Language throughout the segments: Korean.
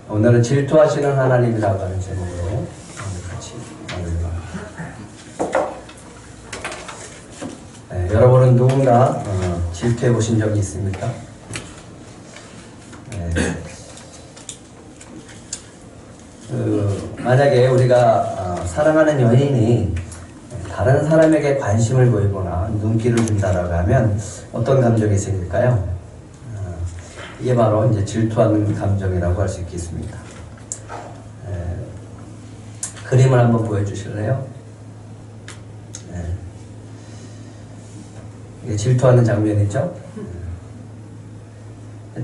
오늘은 질투하시는 하나님이라고 하는 제목으로 오늘 같이 나누려고 합니다. 여러분은 누군가 질투해 보신 적이 있습니까? 만약에 우리가 사랑하는 연인이 다른 사람에게 관심을 보이거나 눈길을 준다라고 하면 어떤 감정이 생길까요? 이게 바로 이제 질투하는 감정이라고 할 수 있겠습니다. 그림을 한번 보여주실래요? 이게 질투하는 장면이죠.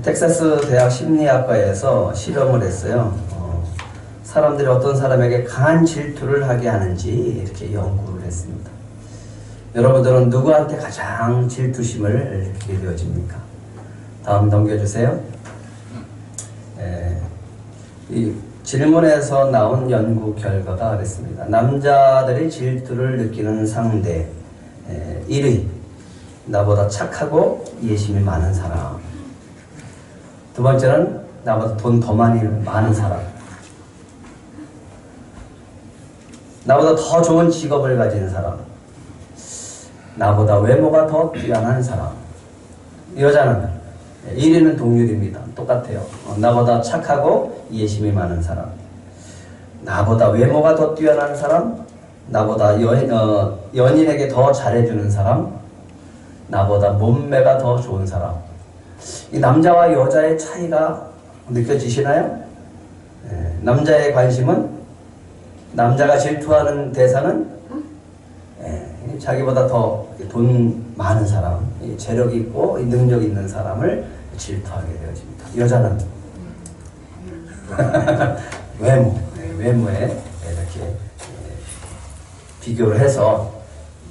텍사스 대학 심리학과에서 실험을 했어요. 사람들이 어떤 사람에게 강한 질투를 하게 하는지 이렇게 연구를 했습니다. 여러분들은 누구한테 가장 질투심을 느끼게 되어집니까? 다음 넘겨주세요. 이 질문에서 나온 연구 결과가 그랬습니다. 남자들이 질투를 느끼는 상대 1위, 나보다 착하고 이해심이 많은 사람. 두 번째는 나보다 돈 더 많은 사람. 나보다 더 좋은 직업을 가진 사람. 나보다 외모가 더 뛰어난 사람. 여자는 1위는 동률입니다. 똑같아요. 나보다 착하고 이해심이 많은 사람. 나보다 외모가 더 뛰어난 사람. 나보다 연인에게 더 잘해주는 사람. 나보다 몸매가 더 좋은 사람. 이 남자와 여자의 차이가 느껴지시나요? 남자의 관심은, 남자가 질투하는 대상은 자기보다 더 돈 많은 사람, 재력 있고 능력 있는 사람을 질투하게 되어집니다. 여자는 외모에 이렇게 비교를 해서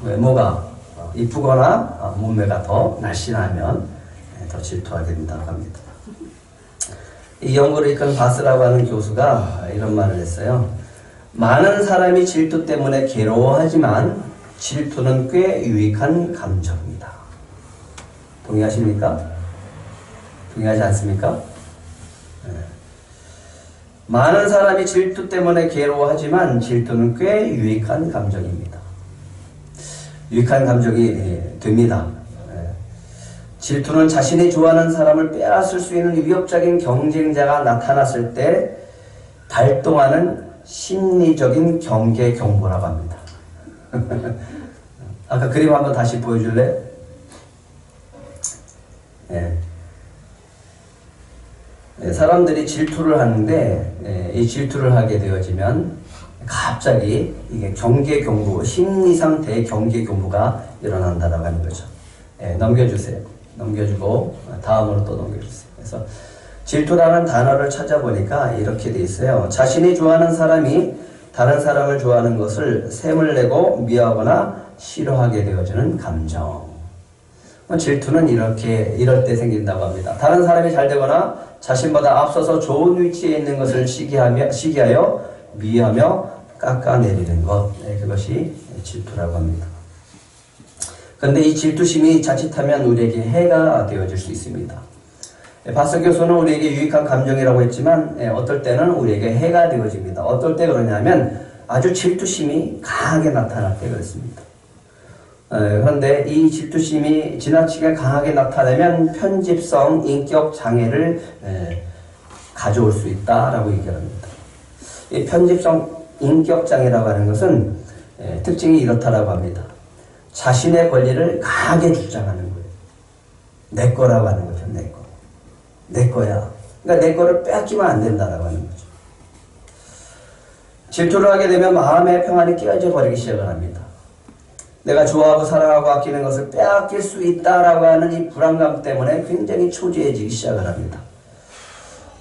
외모가 이쁘거나 몸매가 더 날씬하면 더 질투하게 된다고 합니다. 이 연구를 이끈 바스라고 하는 교수가 이런 말을 했어요. 많은 사람이 질투 때문에 괴로워하지만 질투는 꽤 유익한 감정입니다. 동의하십니까? 동의하지 않습니까? 많은 사람이 질투 때문에 괴로워하지만 질투는 꽤 유익한 감정입니다. 유익한 감정이 됩니다. 질투는 자신이 좋아하는 사람을 빼앗을 수 있는 위협적인 경쟁자가 나타났을 때 발동하는 심리적인 경계 경보라고 합니다. 아까 그림 한번 다시 보여줄래? 사람들이 질투를 하는데 이 질투를 하게 되어지면 갑자기 이게 경계 경보, 심리 상태의 경계 경보가 일어난다라고 하는 거죠. 넘겨주세요. 넘겨주고 다음으로 또 넘겨주세요. 그래서 질투라는 단어를 찾아보니까 이렇게 돼 있어요. 자신이 좋아하는 사람이 다른 사람을 좋아하는 것을 샘을 내고 미워하거나 싫어하게 되어지는 감정. 질투는 이럴 때 생긴다고 합니다. 다른 사람이 잘 되거나 자신보다 앞서서 좋은 위치에 있는 것을 시기하여 미워하며 깎아내리는 것. 그것이 질투라고 합니다. 그런데 이 질투심이 자칫하면 우리에게 해가 되어질 수 있습니다. 바스 교수는 우리에게 유익한 감정이라고 했지만 어떨 때는 우리에게 해가 되어집니다. 어떨 때 그러냐면 아주 질투심이 강하게 나타날 때 그렇습니다. 그런데 이 질투심이 지나치게 강하게 나타나면 편집성 인격 장애를 가져올 수 있다라고 얘기합니다. 이 편집성 인격 장애라고 하는 것은 특징이 이렇다라고 합니다. 자신의 권리를 강하게 주장하는 거예요. 내 거라고 하는 거죠. 내 거. 내 거야. 그러니까 내 거를 빼앗기면 안 된다라고 하는 거죠. 질투를 하게 되면 마음의 평안이 깨어져 버리기 시작을 합니다. 내가 좋아하고 사랑하고 아끼는 것을 빼앗길 수 있다라고 하는 이 불안감 때문에 굉장히 초조해지기 시작을 합니다.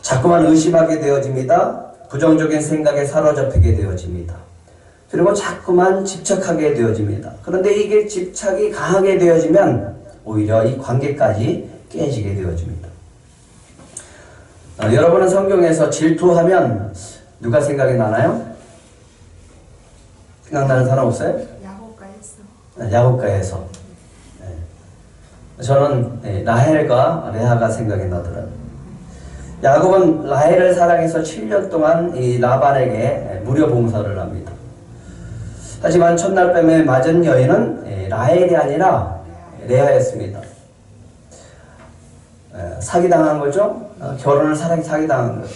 자꾸만 의심하게 되어집니다. 부정적인 생각에 사로잡히게 되어집니다. 그리고 자꾸만 집착하게 되어집니다. 그런데 이게 집착이 강하게 되어지면 오히려 이 관계까지 깨지게 되어집니다. 여러분은 성경에서 질투하면 누가 생각이 나나요? 생각나는 사람 없어요? 야곱가에서. 저는 라헬과 레아가 생각이 나더라고요. 야곱은 라헬을 사랑해서 7년 동안 이 라반에게 무료 봉사를 합니다. 하지만 첫날 밤에 맞은 여인은 라헬이 아니라 레아였습니다. 사기당한 거죠. 결혼을 사기당한 거죠.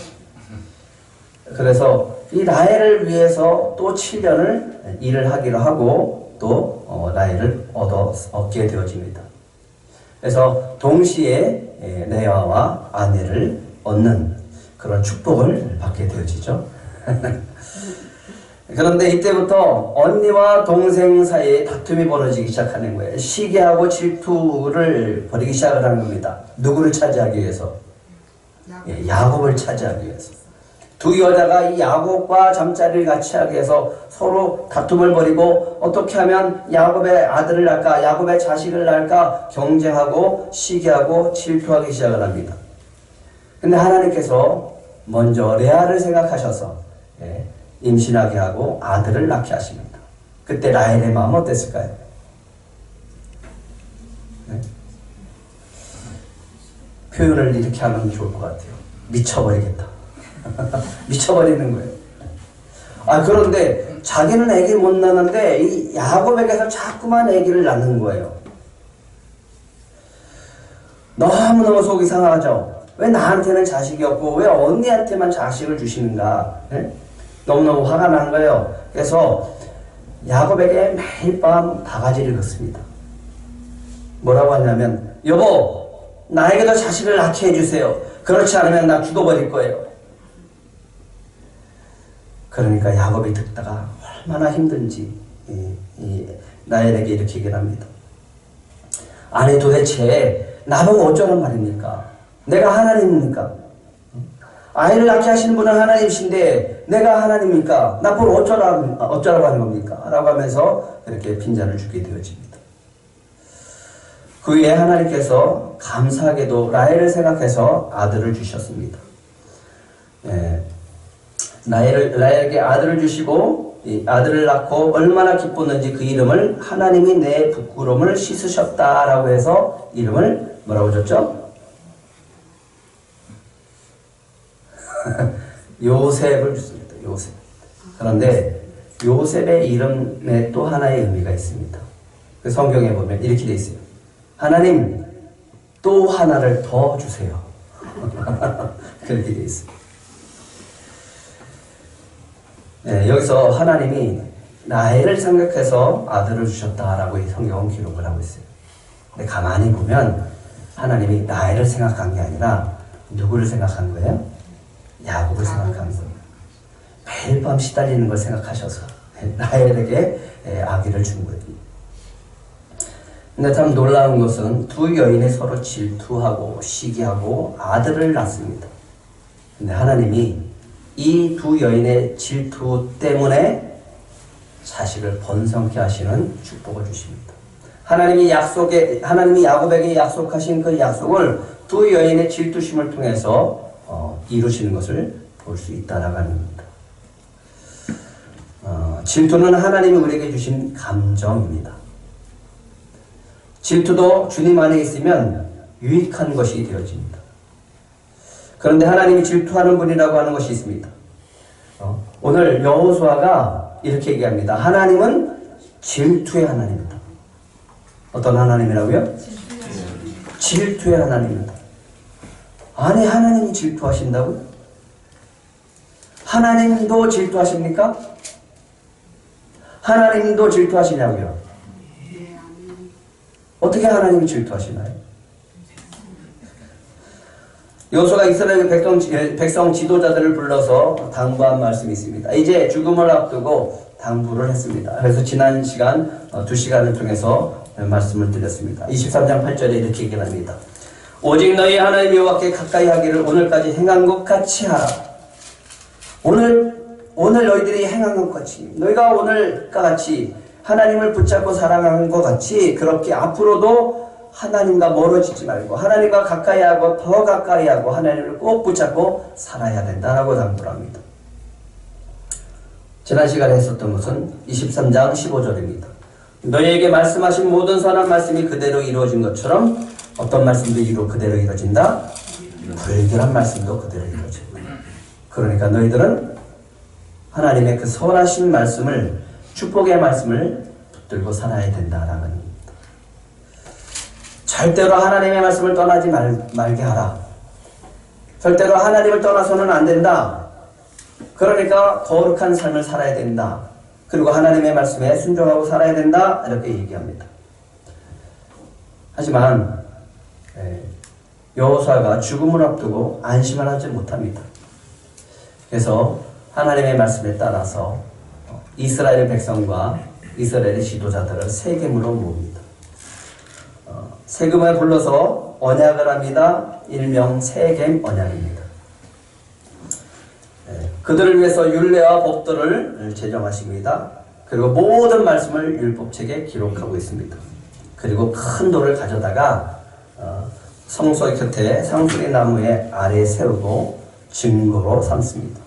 그래서 이 라헬을 위해서 또 7년을 일을 하기로 하고 또 라헬을 얻게 되어집니다. 그래서 동시에 레아와 아내를 얻는 그런 축복을 받게 되어지죠. 그런데 이때부터 언니와 동생 사이에 다툼이 벌어지기 시작하는 거예요. 시기하고 질투를 벌이기 시작을 하는 겁니다. 누구를 차지하기 위해서? 야곱을 차지하기 위해서. 두 여자가 이 야곱과 잠자리를 같이 하기 위해서 서로 다툼을 벌이고 어떻게 하면 야곱의 아들을 낳을까, 야곱의 자식을 낳을까 경쟁하고 시기하고 질투하기 시작을 합니다. 근데 하나님께서 먼저 레아를 생각하셔서 임신하게 하고 아들을 낳게 하십니다. 그때 라헬의 마음 어땠을까요? 표현을 이렇게 하면 좋을 것 같아요. 미쳐버리겠다. 미쳐버리는 거예요. 그런데 자기는 아기를 못 낳는데 이 야곱에게서 자꾸만 아기를 낳는 거예요. 너무너무 속이 상하죠. 왜 나한테는 자식이 없고 왜 언니한테만 자식을 주시는가? 너무너무 화가 난 거예요. 그래서 야곱에게 매일 밤 바가지를 긋습니다. 뭐라고 하냐면, 여보, 나에게도 자식을 낳게 해주세요. 그렇지 않으면 나 죽어버릴 거예요. 그러니까 야곱이 듣다가 얼마나 힘든지 라헬에게 이렇게 얘기를 합니다. 아니 도대체 나보고 어쩌란 말입니까? 내가 하나님입니까? 아이를 낳게 하시는 분은 하나님이신데 내가 하나님입니까? 나보고 어쩌라고 하는 겁니까? 라고 하면서 그렇게 빈잔을 주게 되어집니다. 그 후에 하나님께서 감사하게도 라헬을 생각해서 아들을 주셨습니다. 라헬에게 아들을 주시고 이 아들을 낳고 얼마나 기뻤는지 그 이름을 하나님이 내 부끄러움을 씻으셨다라고 해서 이름을 뭐라고 줬죠? 요셉을 줬습니다. 요셉. 그런데 요셉의 이름에 또 하나의 의미가 있습니다. 그 성경에 보면 이렇게 돼 있어요. 하나님 또 하나를 더 주세요. 그렇게 돼 있어요. 여기서 하나님이 라헬을 생각해서 아들을 주셨다라고 이 성경은 기록을 하고 있어요. 근데 가만히 보면 하나님이 라헬을 생각한 게 아니라 누구를 생각한 거예요? 야곱을 생각한 거예요. 매일 밤 시달리는 걸 생각하셔서 라헬에게 아기를 준 거예요. 근데 참 놀라운 것은 두 여인이 서로 질투하고 시기하고 아들을 낳습니다. 근데 하나님이 이 두 여인의 질투 때문에 자식을 번성케 하시는 축복을 주십니다. 하나님이 야곱에게 약속하신 그 약속을 두 여인의 질투심을 통해서 이루시는 것을 볼 수 있다라고 합니다. 질투는 하나님이 우리에게 주신 감정입니다. 질투도 주님 안에 있으면 유익한 것이 되어집니다. 그런데 하나님이 질투하는 분이라고 하는 것이 있습니다. 오늘 여호수아가 이렇게 얘기합니다. 하나님은 질투의 하나님입니다. 어떤 하나님이라고요? 질투의 하나님입니다. 아니 하나님이 질투하신다고요? 하나님도 질투하십니까? 하나님도 질투하시냐고요? 어떻게 하나님이 질투하시나요? 여호수아가 이스라엘 백성 지도자들을 불러서 당부한 말씀이 있습니다. 이제 죽음을 앞두고 당부를 했습니다. 그래서 지난 시간 2시간을 통해서 말씀을 드렸습니다. 23장 8절에 이렇게 얘기를 합니다. 오직 너희 하나님 여호와께 가까이 하기를 오늘까지 행한 것 같이 하라. 오늘 너희들이 행한 것 같이, 너희가 오늘과 같이 하나님을 붙잡고 사랑하는 것 같이 그렇게 앞으로도 하나님과 멀어지지 말고 하나님과 가까이 하고 더 가까이 하고 하나님을 꼭 붙잡고 살아야 된다라고 당부를 합니다. 지난 시간에 했었던 것은 23장 15절입니다. 너희에게 말씀하신 모든 선한 말씀이 그대로 이루어진 것처럼 어떤 말씀도 그대로 이루어진다? 불결한 말씀도 그대로 이루어지고. 그러니까 너희들은 하나님의 그 선하신 말씀을, 축복의 말씀을 붙들고 살아야 된다라는 겁니다. 절대로 하나님의 말씀을 떠나지 말게 하라. 절대로 하나님을 떠나서는 안 된다. 그러니까 거룩한 삶을 살아야 된다. 그리고 하나님의 말씀에 순종하고 살아야 된다. 이렇게 얘기합니다. 하지만 여호수아가 죽음을 앞두고 안심을 하지 못합니다. 그래서 하나님의 말씀에 따라서 이스라엘 백성과 이스라엘의 지도자들을 세겜으로 모읍니다. 세금을 불러서 언약을 합니다. 일명 세겜 언약입니다. 그들을 위해서 율례와 법도를 제정하십니다. 그리고 모든 말씀을 율법책에 기록하고 있습니다. 그리고 큰 돌을 가져다가 성소 곁에 상수리 나무의 아래에 세우고 증거로 삼습니다.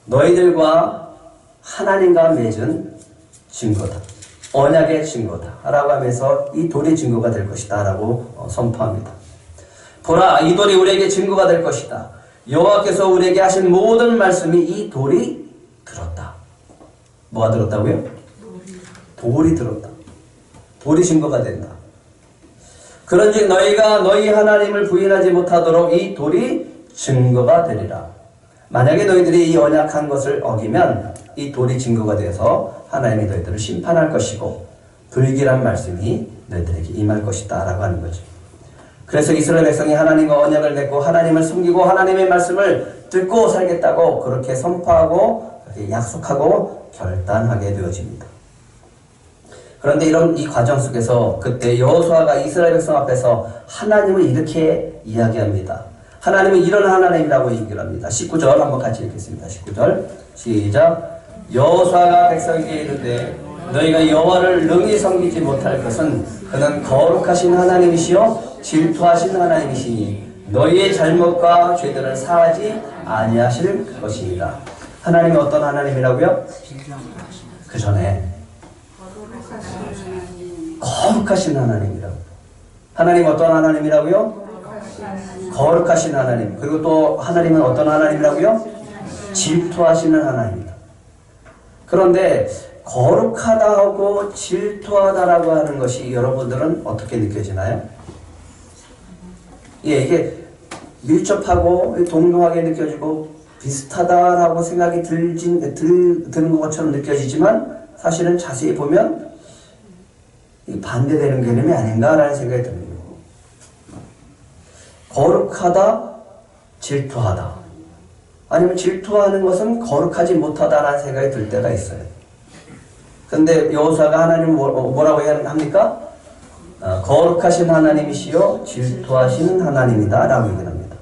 너희들과 하나님과 맺은 증거다. 언약의 증거다. 라고 하면서 이 돌이 증거가 될 것이다. 라고 선포합니다. 보라, 이 돌이 우리에게 증거가 될 것이다. 여호와께서 우리에게 하신 모든 말씀이 이 돌이 들었다. 뭐가 들었다고요? 돌이 들었다. 돌이 증거가 된다. 그런즉 너희가 너희 하나님을 부인하지 못하도록 이 돌이 증거가 되리라. 만약에 너희들이 이 언약한 것을 어기면 이 돌이 증거가 되어서 하나님이 너희들을 심판할 것이고 불길한 말씀이 너희들에게 임할 것이다 라고 하는 거죠. 그래서 이스라엘 백성이 하나님과 언약을 맺고 하나님을 섬기고 하나님의 말씀을 듣고 살겠다고 그렇게 선포하고 그렇게 약속하고 결단하게 되어집니다. 그런데 이 과정 속에서 그때 여호수아가 이스라엘 백성 앞에서 하나님을 이렇게 이야기합니다. 하나님은 이런 하나님이라고 얘기를 합니다. 19절 한번 같이 읽겠습니다. 19절 시작. 여호수아가 백성에게 이르되 너희가 여호와를 능히 섬기지 못할 것은 그는 거룩하신 하나님이시요 질투하신 하나님이시니 너희의 잘못과 죄들을 사하지 아니하실 것이니라. 하나님이 어떤 하나님이라고요? 그 전에 거룩하신 하나님이라고. 하나님 어떤 하나님이라고요? 거룩하신 하나님. 그리고 또 하나님은 어떤 하나님이라고요? 질투하시는 하나님이다. 그런데 거룩하다고 질투하다라고 하는 것이 여러분들은 어떻게 느껴지나요? 예, 이게 밀접하고 동등하게 느껴지고 비슷하다라고 생각이 드는 것처럼 느껴지지만 사실은 자세히 보면 반대되는 개념이 아닌가라는 생각이 듭니다. 거룩하다, 질투하다. 아니면 질투하는 것은 거룩하지 못하다라는 생각이 들 때가 있어요. 근데 여호수아가 하나님 뭐라고 합니까? 거룩하신 하나님이시요 질투하신 하나님이다 라고 얘기합니다.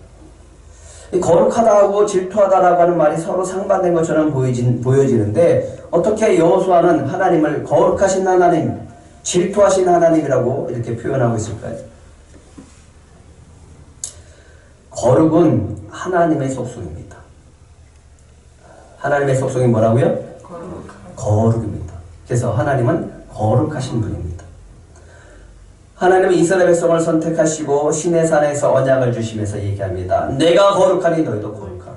거룩하다하고 질투하다라고 하는 말이 서로 상반된 것처럼 보여지는데 어떻게 여호수아는 하나님을 거룩하신 하나님, 질투하신 하나님이라고 이렇게 표현하고 있을까요? 거룩은 하나님의 속성입니다. 하나님의 속성이 뭐라고요? 거룩입니다. 그래서 하나님은 거룩하신 분입니다. 하나님은 이스라엘 백성을 선택하시고 시내 산에서 언약을 주시면서 얘기합니다. 내가 거룩하니 너희도 거룩하라.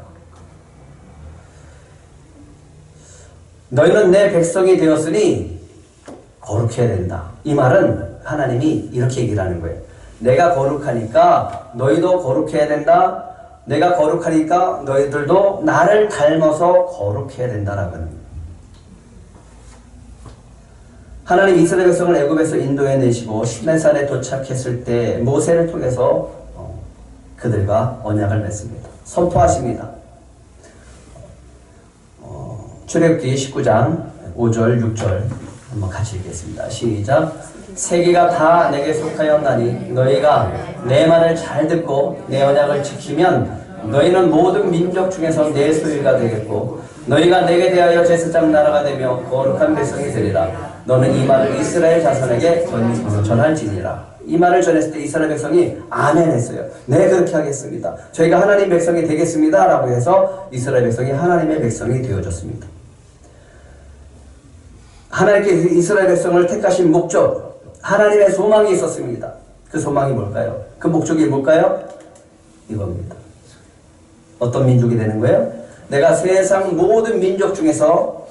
너희는 내 백성이 되었으니 거룩해야 된다. 이 말은 하나님이 이렇게 얘기를 하는 거예요. 내가 거룩하니까 너희도 거룩해야 된다. 내가 거룩하니까 너희들도 나를 닮아서 거룩해야 된다라고 합니다. 하나님 이스라엘 백성을 애굽에서 인도해 내시고 시내산에 도착했을 때 모세를 통해서 그들과 언약을 맺습니다. 선포하십니다. 출애굽기 19장 5절 6절 한번 같이 읽겠습니다. 시작. 세계가 다 내게 속하였나니 너희가 내 말을 잘 듣고 내 언약을 지키면 너희는 모든 민족 중에서 내 소유가 되겠고 너희가 내게 대하여 제사장 나라가 되며 거룩한 백성이 되리라. 너는 이 말을 이스라엘 자손에게 전할지니라. 이 말을 전했을 때 이스라엘 백성이 아멘 했어요. 네, 그렇게 하겠습니다. 저희가 하나님 백성이 되겠습니다. 라고 해서 이스라엘 백성이 하나님의 백성이 되어졌습니다. 하나님께 이스라엘 백성을 택하신 목적, 하나님의 소망이 있었습니다. 그 소망이 뭘까요? 그 목적이 뭘까요? 이겁니다. 어떤 민족이 되는 거예요? 내가 세상 모든 민족 중에서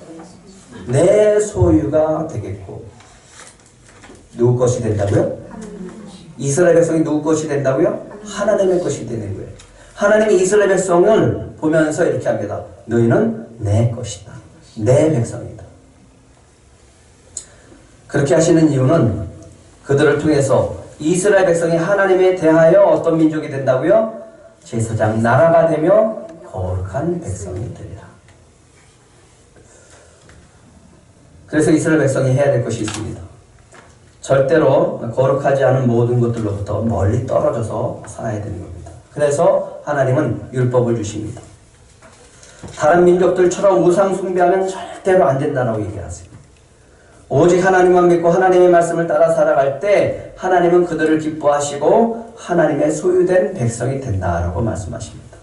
내 소유가 되겠고. 누구 것이 된다고요? 이스라엘 백성이 누구 것이 된다고요? 하나님의 것이 되는 거예요. 하나님이 이스라엘 백성을 보면서 이렇게 합니다. 너희는 내 것이다. 내 백성이다. 그렇게 하시는 이유는 그들을 통해서 이스라엘 백성이 하나님에 대하여 어떤 민족이 된다고요? 제사장 나라가 되며 거룩한 백성이 되리라. 그래서 이스라엘 백성이 해야 될 것이 있습니다. 절대로 거룩하지 않은 모든 것들로부터 멀리 떨어져서 살아야 되는 겁니다. 그래서 하나님은 율법을 주십니다. 다른 민족들처럼 우상 숭배하면 절대로 안 된다고 얘기하세요. 오직 하나님만 믿고 하나님의 말씀을 따라 살아갈 때 하나님은 그들을 기뻐하시고 하나님의 소유된 백성이 된다라고 말씀하십니다.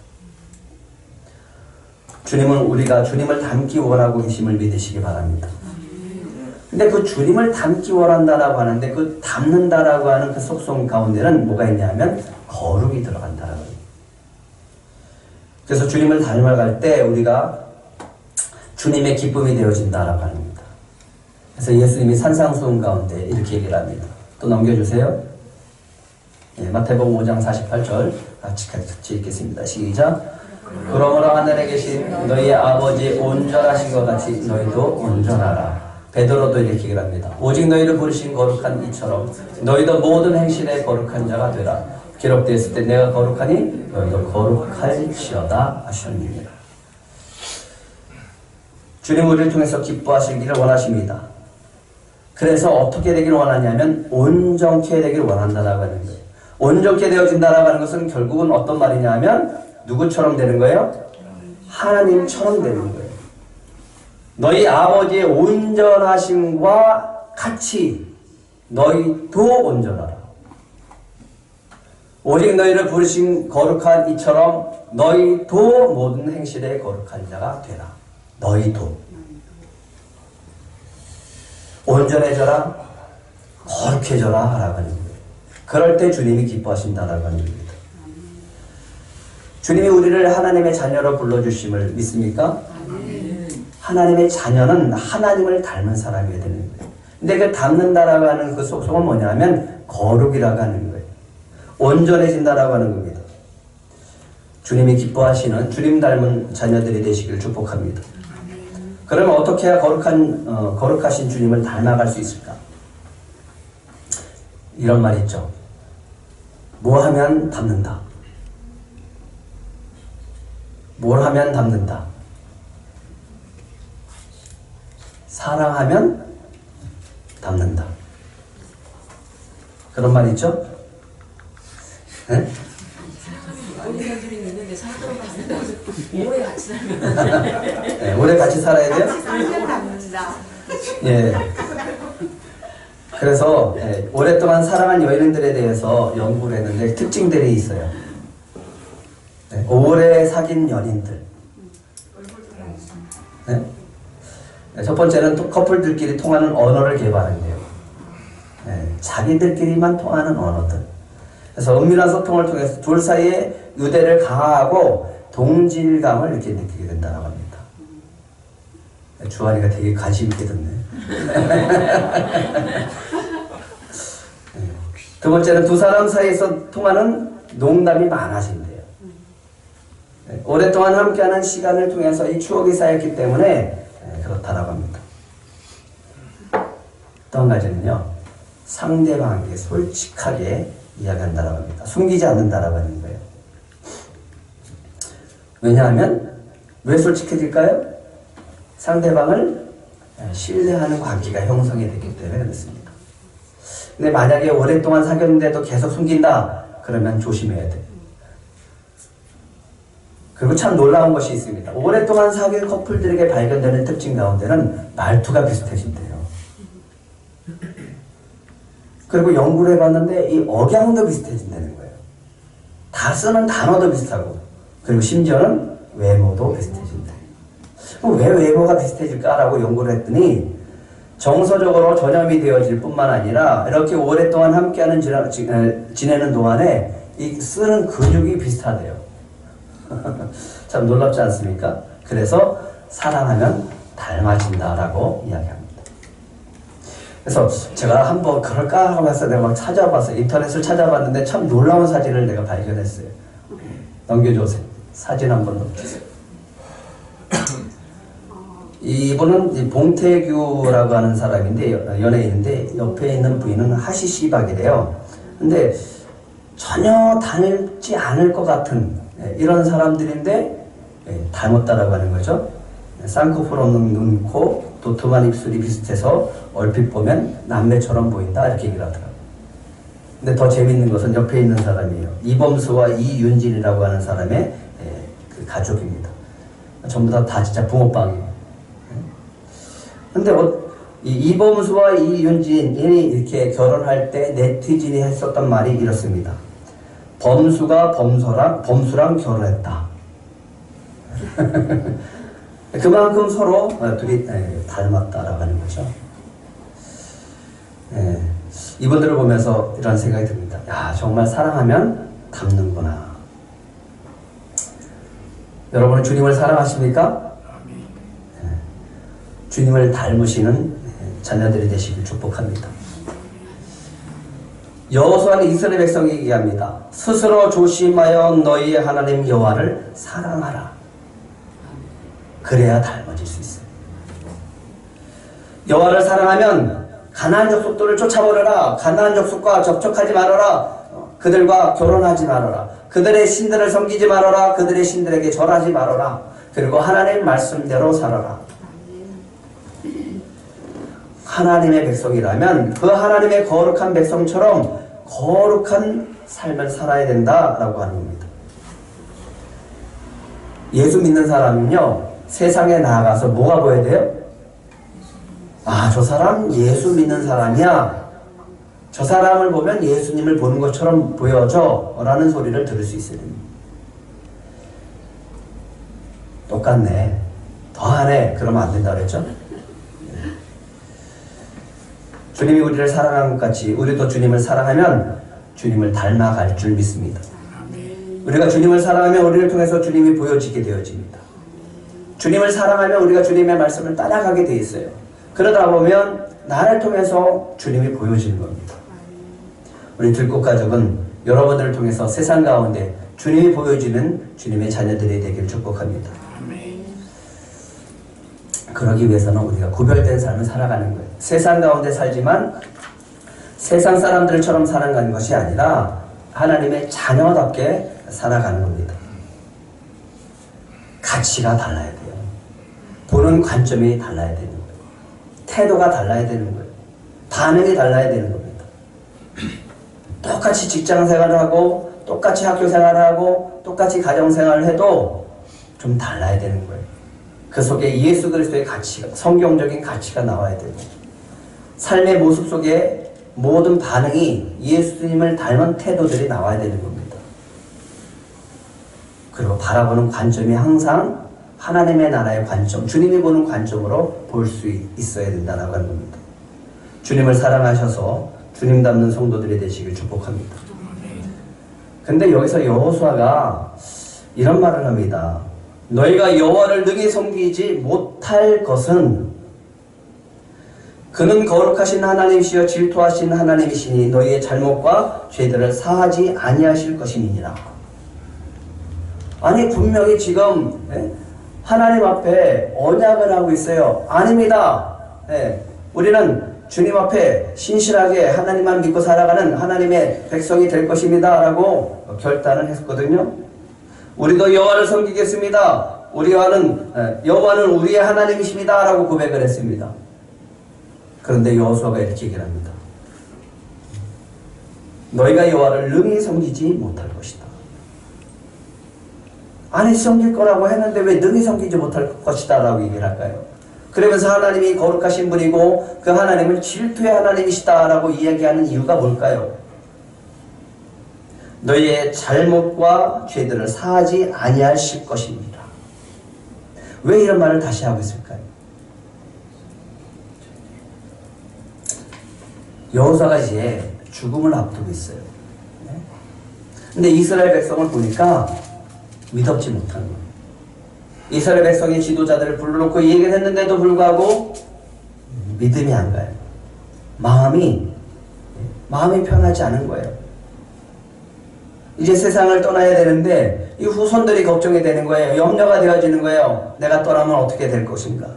주님은 우리가 주님을 닮기 원하고 계심을 믿으시기 바랍니다. 근데 그 주님을 닮기 원한다라고 하는데 그 닮는다라고 하는 그 속성 가운데는 뭐가 있냐면 거룩이 들어간다라고 합니다. 그래서 주님을 닮아갈 때 우리가 주님의 기쁨이 되어진다라고 합니다. 그래서 예수님이 산상수훈 가운데 이렇게 얘기를 합니다. 또 넘겨주세요. 예, 마태복음 5장 48절 같이 읽겠습니다. 시작. 그러므로 하늘에 계신 너희의 아버지 온전하신 것 같이 너희도 온전하라. 베드로도 이렇게 얘기를 합니다. 오직 너희를 부르신 거룩한 이처럼 너희도 모든 행실에 거룩한 자가 되라. 기록되었을 때 내가 거룩하니 너희도 거룩할지어다 하셨느니라. 주님 우리를 통해서 기뻐하시기를 원하십니다. 그래서 어떻게 되기를 원하냐면 온전케 되기를 원한다라고 하는 거예요. 온전케 되어진다라고 하는 것은 결국은 어떤 말이냐 하면 누구처럼 되는 거예요? 하나님처럼 되는 거예요. 너희 아버지의 온전하심과 같이 너희도 온전하라. 오직 너희를 부르신 거룩한 이처럼 너희도 모든 행실에 거룩한 자가 되라. 너희도 온전해져라, 거룩해져라 하라고 하는 거예요. 그럴 때 주님이 기뻐하신다라고 하는 겁니다. 주님이 우리를 하나님의 자녀로 불러주심을 믿습니까? 하나님의 자녀는 하나님을 닮은 사람이어야 되는 거예요. 근데 그 닮는다라고 하는 그 속성은 뭐냐면 거룩이라고 하는 거예요. 온전해진다라고 하는 겁니다. 주님이 기뻐하시는 주님 닮은 자녀들이 되시길 축복합니다. 그러면 어떻게 해야 거룩하신 주님을 닮아갈 수 있을까? 이런 말 있죠. 뭐 하면 닮는다. 뭘 하면 닮는다. 사랑하면 닮는다. 그런 말 있죠? 네? 오래 같이 살면 네, 오래 같이 살아야 돼요? 같이 살면 닮는다. 예. 그래서 오랫동안 사랑한 여인들에 대해서 연구를 했는데 특징들이 있어요. 네, 오래 사귄 연인들. 네? 첫 번째는 커플들끼리 통하는 언어를 개발한대요. 네, 자기들끼리만 통하는 언어들. 그래서 은밀한 소통을 통해서 둘 사이에 유대를 강화하고 동질감을 이렇게 느끼게 된다고 합니다. 주한이가 되게 관심 있게 듣네. 두 번째는 두 사람 사이에서 통하는 농담이 많아진대요. 오랫동안 함께하는 시간을 통해서 이 추억이 쌓였기 때문에 그렇다라고 합니다. 또 한 가지는요, 상대방에게 솔직하게 이야기한다라고 합니다. 숨기지 않는다라고 하는 거예요. 왜냐하면 왜 솔직해질까요? 상대방을 신뢰하는 관계가 형성이 됐기 때문에 그렇습니다. 근데 만약에 오랫동안 사귀었는데도 계속 숨긴다 그러면 조심해야 돼. 그리고 참 놀라운 것이 있습니다. 오랫동안 사귄 커플들에게 발견되는 특징 가운데는 말투가 비슷해진대요. 그리고 연구를 해봤는데 이 억양도 비슷해진다는 거예요. 다 쓰는 단어도 비슷하고 그리고 심지어는 외모도 비슷해진다. 그럼 왜 외모가 비슷해질까라고 연구를 했더니 정서적으로 전염이 되어질 뿐만 아니라 이렇게 오랫동안 함께하는 지내는 동안에 이 쓰는 근육이 비슷하대요. 참 놀랍지 않습니까? 그래서 사랑하면 닮아진다라고 이야기합니다. 그래서 제가 한번 그럴까 하면서 내가 막 찾아봤어요. 인터넷을 찾아봤는데 참 놀라운 사진을 내가 발견했어요. 넘겨주세요. 사진 한번 넘겨주세요. 이분은 봉태규라고 하는 사람인데, 연예인인데 옆에 있는 부인은 하시시박이래요. 근데 전혀 닮지 않을 것 같은 이런 사람들인데 닮았다라고 하는 거죠. 쌍꺼풀 없는 눈, 코, 도톰한 입술이 비슷해서 얼핏 보면 남매처럼 보인다 이렇게 얘기를 하더라고요. 근데 더 재밌는 것은 옆에 있는 사람이에요. 이범수와 이윤진이라고 하는 사람의 그 가족입니다. 전부 다 진짜 붕어빵이에요. 근데 이 이범수와 이윤진이 이렇게 결혼할 때 네티즌이 했었던 말이 이렇습니다. 범수가 범수랑 결혼했다. 그만큼 서로 둘이 닮았다라고 하는 거죠. 이분들을 보면서 이런 생각이 듭니다. 야, 정말 사랑하면 닮는구나. 여러분은 주님을 사랑하십니까? 주님을 닮으시는 자녀들이 되시길 축복합니다. 여호수아는 이스라엘 백성에게 얘기합니다. 스스로 조심하여 너희의 하나님 여호와를 사랑하라. 그래야 닮아질 수 있어요. 여호와를 사랑하면 가나안 족속들을 쫓아버려라. 가나안 족속과 접촉하지 말아라. 그들과 결혼하지 말아라. 그들의 신들을 섬기지 말아라. 그들의 신들에게 절하지 말아라. 그리고 하나님 말씀대로 살아라. 하나님의 백성이라면 그 하나님의 거룩한 백성처럼 거룩한 삶을 살아야 된다라고 하는 겁니다. 예수 믿는 사람은요, 세상에 나아가서 뭐가 보여야 돼요? 아, 저 사람 예수 믿는 사람이야. 저 사람을 보면 예수님을 보는 것처럼 보여져 라는 소리를 들을 수 있어야 됩니다. 똑같네. 더하네. 그러면 안 된다 그랬죠? 주님이 우리를 사랑한 것 같이 우리도 주님을 사랑하면 주님을 닮아갈 줄 믿습니다. 우리가 주님을 사랑하면 우리를 통해서 주님이 보여지게 되어집니다. 주님을 사랑하면 우리가 주님의 말씀을 따라가게 돼 있어요. 그러다 보면 나를 통해서 주님이 보여지는 겁니다. 우리 들꽃가족은 여러분들을 통해서 세상 가운데 주님이 보여지는 주님의 자녀들이 되길 축복합니다. 그러기 위해서는 우리가 구별된 삶을 살아가는 거예요. 세상 가운데 살지만 세상 사람들처럼 살아가는 것이 아니라 하나님의 자녀답게 살아가는 겁니다. 가치가 달라야 돼요. 보는 관점이 달라야 되는 거예요. 태도가 달라야 되는 거예요. 반응이 달라야 되는 겁니다. 똑같이 직장 생활을 하고 똑같이 학교 생활을 하고 똑같이 가정 생활을 해도 좀 달라야 되는 거예요. 그 속에 예수 그리스도의 가치가, 성경적인 가치가 나와야 되고, 삶의 모습 속에 모든 반응이 예수님을 닮은 태도들이 나와야 되는 겁니다. 그리고 바라보는 관점이 항상 하나님의 나라의 관점, 주님이 보는 관점으로 볼 수 있어야 된다고 하는 겁니다. 주님을 사랑하셔서 주님 닮는 성도들이 되시길 축복합니다. 근데 여기서 여호수아가 이런 말을 합니다. 너희가 여호와를 능히 섬기지 못할 것은 그는 거룩하신 하나님이시여 질투하신 하나님이시니 너희의 잘못과 죄들을 사하지 아니하실 것임이니라. 아니 분명히 지금 하나님 앞에 언약을 하고 있어요. 아닙니다. 우리는 주님 앞에 신실하게 하나님만 믿고 살아가는 하나님의 백성이 될 것입니다 라고 결단을 했거든요. 우리도 여호와를 섬기겠습니다. 여호와는 우리의 하나님이십니다 라고 고백을 했습니다. 그런데 여호수아가 이렇게 얘기를 합니다. 너희가 여호와를 능히 섬기지 못할 것이다. 아니 섬길 거라고 했는데 왜 능히 섬기지 못할 것이다 라고 얘기를 할까요? 그러면서 하나님이 거룩하신 분이고 그 하나님은 질투의 하나님이시다 라고 이야기하는 이유가 뭘까요? 너희의 잘못과 죄들을 사하지 아니하실 것입니다. 왜 이런 말을 다시 하고 있을까요? 여호수아가 이제 죽음을 앞두고 있어요. 근데 이스라엘 백성을 보니까 믿었지 못하는 거예요. 이스라엘 백성의 지도자들을 불러놓고 얘기를 했는데도 불구하고 믿음이 안 가요. 마음이 편하지 않은 거예요. 이제 세상을 떠나야 되는데 이 후손들이 걱정이 되는 거예요. 염려가 되어지는 거예요. 내가 떠나면 어떻게 될 것인가.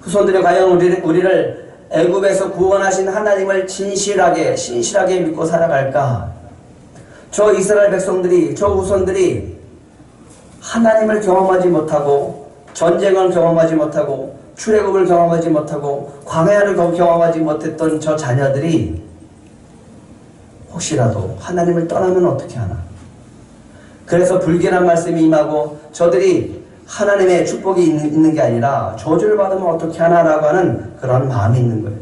후손들이 과연 우리를 애굽에서 구원하신 하나님을 신실하게 믿고 살아갈까? 저 이스라엘 백성들이, 저 후손들이 하나님을 경험하지 못하고 전쟁을 경험하지 못하고 출애굽을 경험하지 못하고 광야를 경험하지 못했던 저 자녀들이 혹시라도 하나님을 떠나면 어떻게 하나? 그래서 불길한 말씀이 임하고 저들이 하나님의 축복이 있는 게 아니라 저주를 받으면 어떻게 하나라고 하는 그런 마음이 있는 거예요.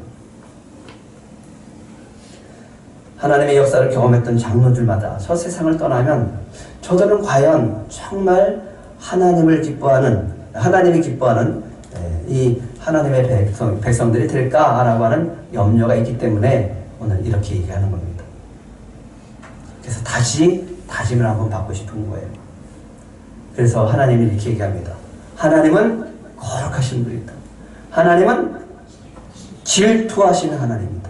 하나님의 역사를 경험했던 장로들마다 저 세상을 떠나면 저들은 과연 정말 하나님이 기뻐하는 이 하나님의 백성들이 될까라고 하는 염려가 있기 때문에 오늘 이렇게 얘기하는 겁니다. 그래서 다시 다짐을 한번 받고 싶은 거예요. 그래서 하나님이 이렇게 얘기합니다. 하나님은 거룩하신 분이다. 하나님은 질투하시는 하나님이다.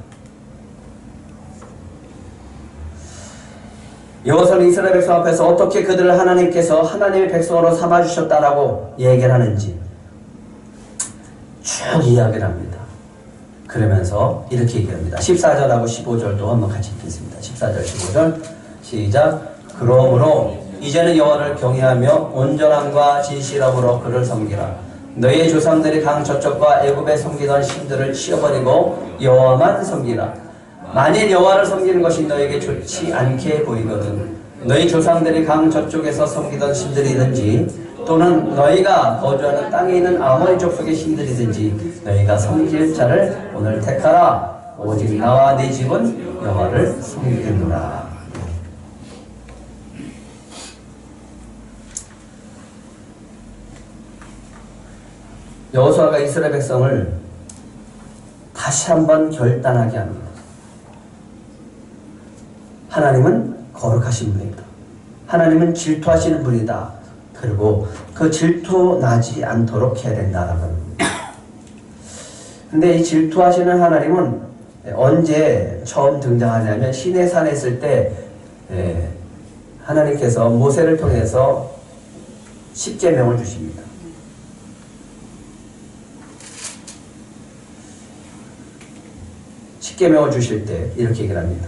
여호수아는 이스라엘 백성 앞에서 어떻게 그들을 하나님께서 하나님의 백성으로 삼아주셨다라고 얘기를 하는지 쭉 이야기를 합니다. 그러면서 이렇게 얘기합니다. 14절하고 15절도 한번 같이 읽겠습니다. 14절 15절 시작. 그러므로 이제는 여호와를 경외하며 온전함과 진실함으로 그를 섬기라. 너희의 조상들이 강 저쪽과 애굽에 섬기던 신들을 치워버리고 여호와만 섬기라. 만일 여호와를 섬기는 것이 너에게 좋지 않게 보이거든 너희 조상들이 강 저쪽에서 섬기던 신들이든지 또는 너희가 거주하는 땅에 있는 아모리 족속의 신들이든지 너희가 섬길 자를 오늘 택하라. 오직 나와 네 집은 여호와를 섬기겠노라. 여호수아가 이스라엘 백성을 다시 한번 결단하게 합니다. 하나님은 거룩하신 분이다. 하나님은 질투하시는 분이다. 그리고 그 질투 나지 않도록 해야 된다라는 겁니다. 근데 이 질투하시는 하나님은 언제 처음 등장하냐면 시내산에 있을 때 하나님께서 모세를 통해서 십계명을 주십니다. 십계명을 주실 때 이렇게 얘기를 합니다.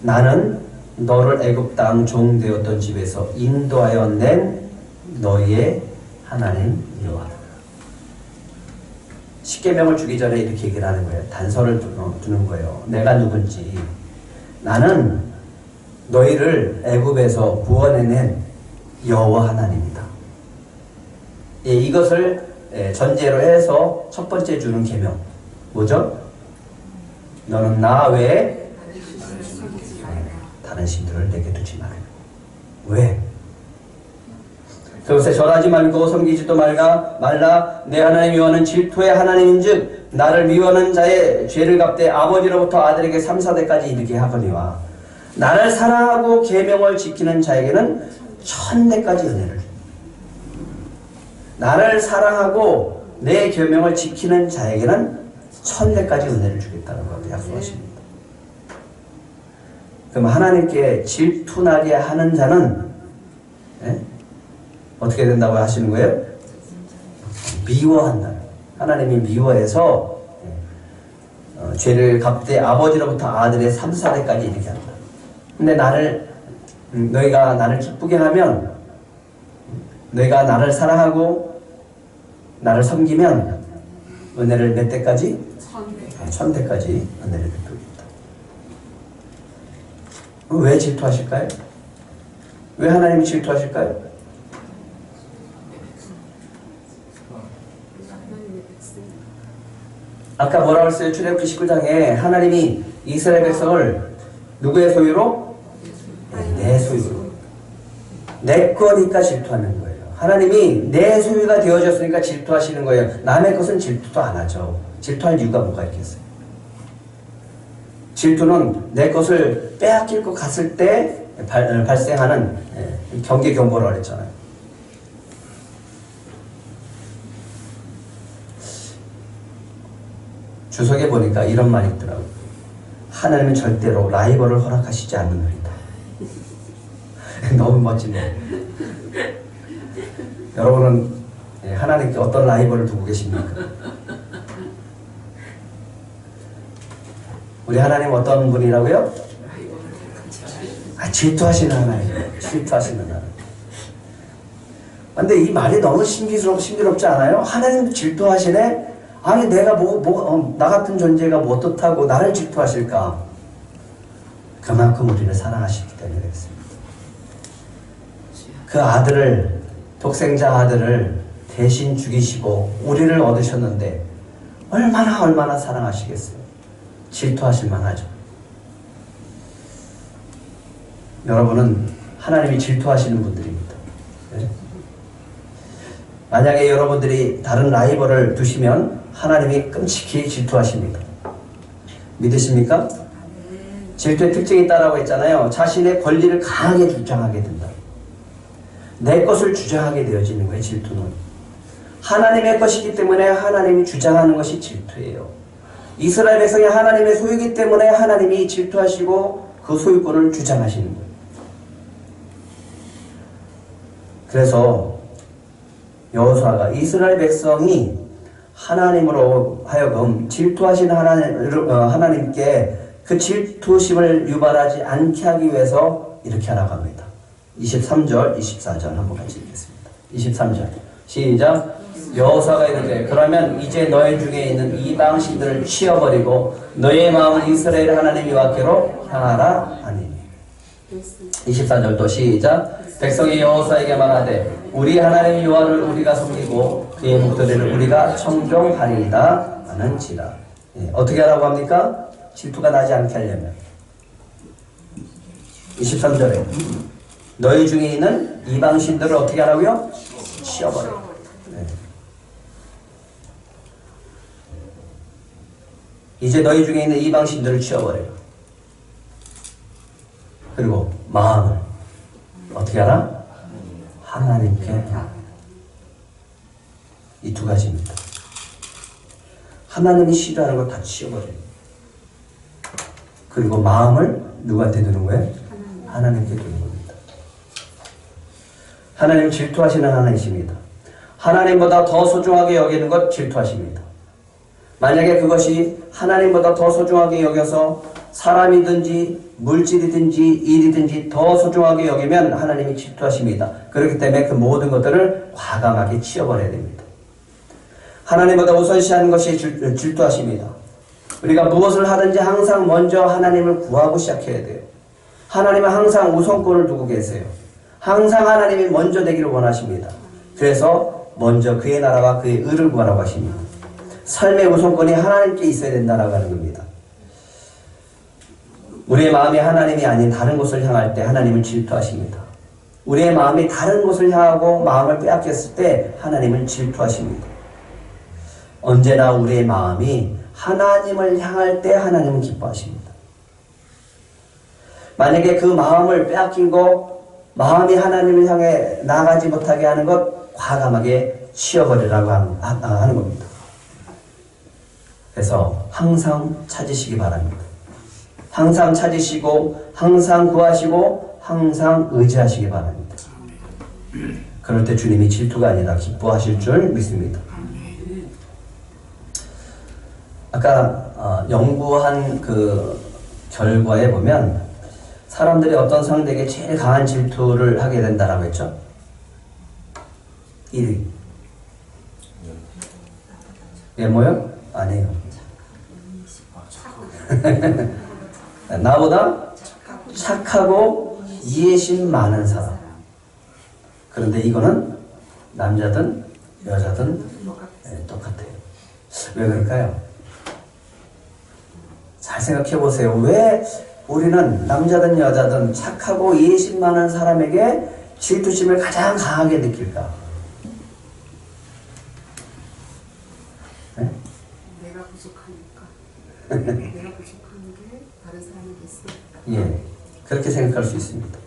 나는 너를 애굽 땅 종 되었던 집에서 인도하여 낸 너희의 하나님 여호와다. 십계명을 주기 전에 이렇게 얘기를 하는 거예요. 단서를 두는 거예요. 내가 누군지. 나는 너희를 애굽에서 구원해낸 여호와 하나님이다. 이것을 전제로 해서 첫 번째 주는 계명 뭐죠? 너는 나 외에 다른 신들을 내게 두지 말아요. 왜? 그것에 절하지 말고 섬기지도 말라. 내 하나님 여호와는 질투의 하나님인즉 나를 미워하는 자의 죄를 갚되 아버지로부터 아들에게 3, 4대까지 이르게 하거니와 나를 사랑하고 계명을 지키는 자에게는 1000대까지 은혜를 줍니다. 나를 사랑하고 내 계명을 지키는 자에게는 1000대까지 은혜를 주겠다는 것을 약속하십니다. 그럼 하나님께 질투나게 하는 자는 어떻게 된다고 하시는 거예요? 미워한다. 하나님이 미워해서 죄를 갚되 아버지로부터 아들의 3, 4대까지 이렇게 한다. 근데 너희가 나를 기쁘게 하면 너희가 나를 사랑하고 나를 섬기면 은혜를 몇 대까지? 1000대까지 은혜를 베풀겠다. 왜 질투하실까요? 왜 하나님이 질투하실까요? 아까 뭐라고 했어요? 출애굽기 19장에 하나님이 이스라엘 백성을 누구의 소유로? 내 소유로. 내 거니까 질투하는 거예요. 하나님이 내 소유가 되어졌으니까 질투하시는 거예요. 남의 것은 질투도 안 하죠. 질투할 이유가 뭐가 있겠어요? 질투는 내 것을 빼앗길 것 같을 때 발생하는 경계 경보라고 그랬잖아요. 주석에 보니까 이런 말이 있더라고요. 하나님은 절대로 라이벌을 허락하시지 않느니라. 너무 멋지네요. 여러분은 하나님께 어떤 라이벌을 두고 계십니까? 우리 하나님 어떤 분이라고요? 질투하시는 하나님. 질투하시는 하나님. 근데 이 말이 너무 신비롭지 않아요? 하나님도 질투하시네? 아니 내가 나 같은 존재가 뭐 어떻다고 나를 질투하실까? 그만큼 우리를 사랑하시기 때문에 그렇습니다. 그 아들을, 독생자 아들을 대신 죽이시고 우리를 얻으셨는데 얼마나 사랑하시겠어요? 질투하실 만하죠. 여러분은 하나님이 질투하시는 분들입니다. 네? 만약에 여러분들이 다른 라이벌을 두시면 하나님이 끔찍히 질투하십니다. 믿으십니까? 질투의 특징이 있다라고 했잖아요. 자신의 권리를 강하게 주장하게 된다. 내 것을 주장하게 되어지는 거예요. 질투는. 하나님의 것이기 때문에 하나님이 주장하는 것이 질투예요. 이스라엘 백성이 하나님의 소유이기 때문에 하나님이 질투하시고 그 소유권을 주장하시는 거예요. 그래서 여호수아가 이스라엘 백성이 하나님으로 하여금 질투하시는 하나님께 그 질투심을 유발하지 않게 하기 위해서 이렇게 하라고 합니다. 23절, 24절 한번 같이 읽겠습니다. 23절 시작. 여호수아가 이르되 그러면 이제 너희 중에 있는 이방 신들을 치어버리고 너희의 마음은 이스라엘 하나님 여호와께로 향하라 하니니. 24절도 시작. 백성이 여호수아에게 말하되 우리 하나님 여호와를 우리가 섬기고 그의 목소리를 우리가 청종하리이다 하는지라. 어떻게 하라고 합니까? 질투가 나지 않게 하려면 23절에 너희 중에 있는 이방 신들을 어떻게 하라고요? 치어버려. 이제 너희 중에 있는 이방 신들을 치어버려요. 그리고 마음을 어떻게 하라? 하나님께. 이 두 가지입니다. 하나님이 싫어하는 거 다 치워버려요. 그리고 마음을 누구한테 두는 거예요? 하나님께 두는 겁니다. 하나님 질투하시는 하나님이십니다. 하나님보다 더 소중하게 여기는 것 질투하십니다. 만약에 그것이 하나님보다 더 소중하게 여겨서 사람이든지 물질이든지 일이든지 더 소중하게 여기면 하나님이 질투하십니다. 그렇기 때문에 그 모든 것들을 과감하게 치워버려야 됩니다. 하나님보다 우선시하는 것이 질투하십니다. 우리가 무엇을 하든지 항상 먼저 하나님을 구하고 시작해야 돼요. 하나님은 항상 우선권을 두고 계세요. 항상 하나님이 먼저 되기를 원하십니다. 그래서 먼저 그의 나라와 그의 의를 구하라고 하십니다. 삶의 우선권이 하나님께 있어야 된다라고 하는 겁니다. 우리의 마음이 하나님이 아닌 다른 곳을 향할 때 하나님은 질투하십니다. 우리의 마음이 다른 곳을 향하고 마음을 빼앗겼을 때 하나님은 질투하십니다. 언제나 우리의 마음이 하나님을 향할 때 하나님은 기뻐하십니다. 만약에 그 마음을 빼앗긴 것, 마음이 하나님을 향해 나아가지 못하게 하는 것 과감하게 치워버리라고 하는 겁니다. 그래서 항상 찾으시기 바랍니다. 항상 찾으시고 항상 구하시고 항상 의지하시기 바랍니다. 그럴 때 주님이 질투가 아니라 기뻐하실 줄 믿습니다. 아까 연구한 그 결과에 보면 사람들이 어떤 상대에게 제일 강한 질투를 하게 된다라고 했죠? 1위. 외모요? 아니에요. 나보다 착하고 이해심 많은 사람. 그런데 이거는 남자든 여자든 똑같아요. 왜 그럴까요? 잘 생각해 보세요. 왜 우리는 남자든 여자든 착하고 이해심 많은 사람에게 질투심을 가장 강하게 느낄까? 내가 부족하니까. 내가 부족한 게 다른 예, 그렇게 생각할 수 있습니다.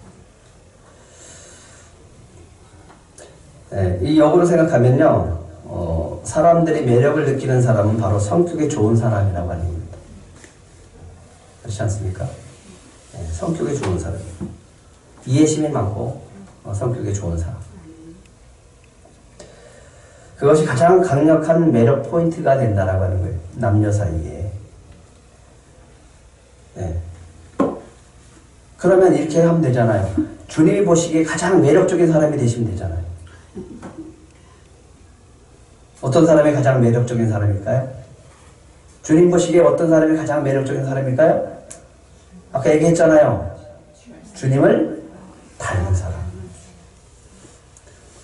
예, 이 역으로 생각하면요, 사람들이 매력을 느끼는 사람은 바로 성격이 좋은 사람이라고 하는 겁니다. 그렇지 않습니까? 예, 성격이 좋은 사람. 이해심이 많고, 성격이 좋은 사람. 그것이 가장 강력한 매력 포인트가 된다라고 하는 거예요. 남녀 사이에. 예. 그러면 이렇게 하면 되잖아요. 주님이 보시기에 가장 매력적인 사람이 되시면 되잖아요. 어떤 사람이 가장 매력적인 사람일까요? 주님 보시기에 어떤 사람이 가장 매력적인 사람일까요? 아까 얘기했잖아요. 주님을 닮은 사람.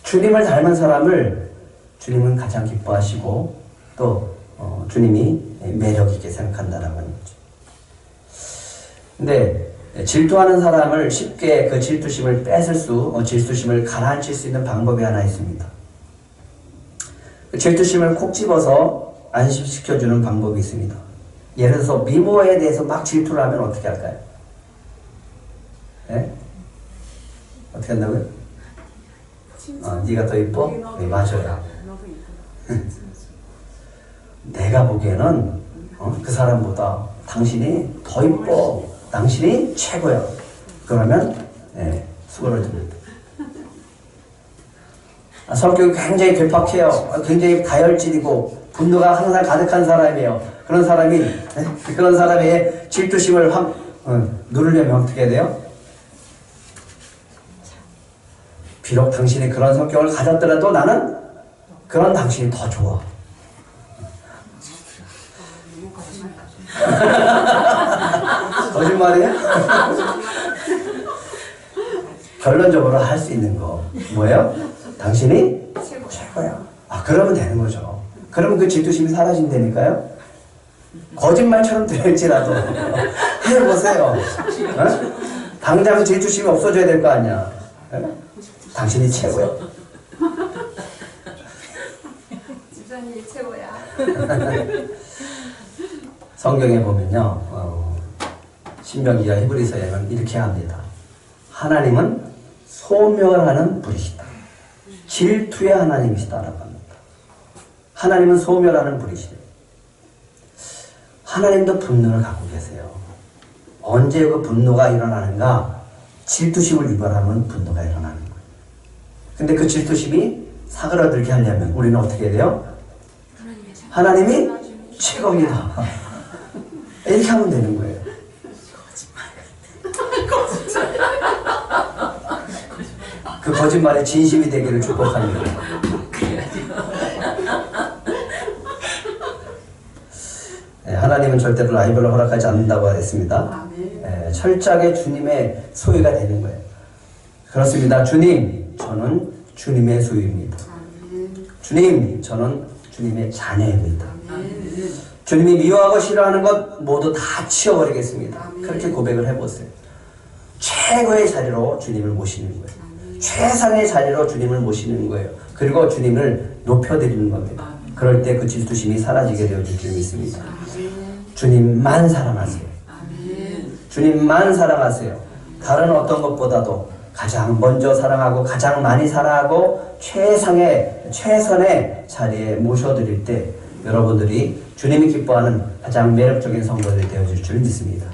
주님을 닮은 사람을 주님은 가장 기뻐하시고 또 주님이 매력 있게 생각한다라고 하는 거죠. 근데 질투하는 사람을 쉽게 그 질투심을 가라앉힐 수 있는 방법이 하나 있습니다. 그 질투심을 콕 집어서 안심시켜주는 방법이 있습니다. 예를 들어서 미모에 대해서 막 질투를 하면 어떻게 할까요? 네? 어떻게 한다고요? 네가 더 이뻐? 네, 맞아요. 내가 보기에는 그 사람보다 당신이 더 이뻐. 당신이 최고야. 그러면 수그러집니다. 성격이 굉장히 괴팍해요. 굉장히 다혈질이고 분노가 항상 가득한 사람이에요. 그런 사람의 질투심을 누르려면 어떻게 해야 돼요? 비록 당신이 그런 성격을 가졌더라도 나는 그런 당신이 더 좋아. 거짓말이에요? 결론적으로 할 수 있는 거 뭐예요? 당신이 최고야. 그러면 되는 거죠. 그러면 그 질투심이 사라진다니까요. 거짓말처럼 들릴지라도 해보세요. 당장 질투심이 없어져야 될 거 아니야. 당신이 최고야. 집사님이 최고야. 성경에 보면요, 신명기와 히브리서에는 이렇게 합니다. 하나님은 소멸하는 분이시다. 질투의 하나님이시다라고 합니다. 하나님은 소멸하는 분이시다. 하나님도 분노를 갖고 계세요. 언제 그 분노가 일어나는가? 질투심을 유발하면 분노가 일어나는 거예요. 근데 그 질투심이 사그라들게 하려면 우리는 어떻게 해야 돼요? 하나님이 최고입니다. 이렇게 하면 되는 거예요. 그 거짓말이 진심이 되기를 축복하는 거예요. 하나님은 절대로 라이벌을 허락하지 않는다고 했습니다. 철저하게 주님의 소유가 되는 거예요. 그렇습니다. 주님, 저는 주님의 소유입니다. 주님, 저는 주님의 자녀입니다. 주님이 미워하고 싫어하는 것 모두 다 치워버리겠습니다. 그렇게 고백을 해보세요. 최고의 자리로 주님을 모시는 거예요. 최상의 자리로 주님을 모시는 거예요. 그리고 주님을 높여드리는 겁니다. 그럴 때 그 질투심이 사라지게 되어줄 줄 믿습니다. 주님만 사랑하세요. 주님만 사랑하세요. 다른 어떤 것보다도 가장 먼저 사랑하고 가장 많이 사랑하고 최선의 자리에 모셔드릴 때 여러분들이 주님이 기뻐하는 가장 매력적인 성도들이 되어줄 줄 믿습니다.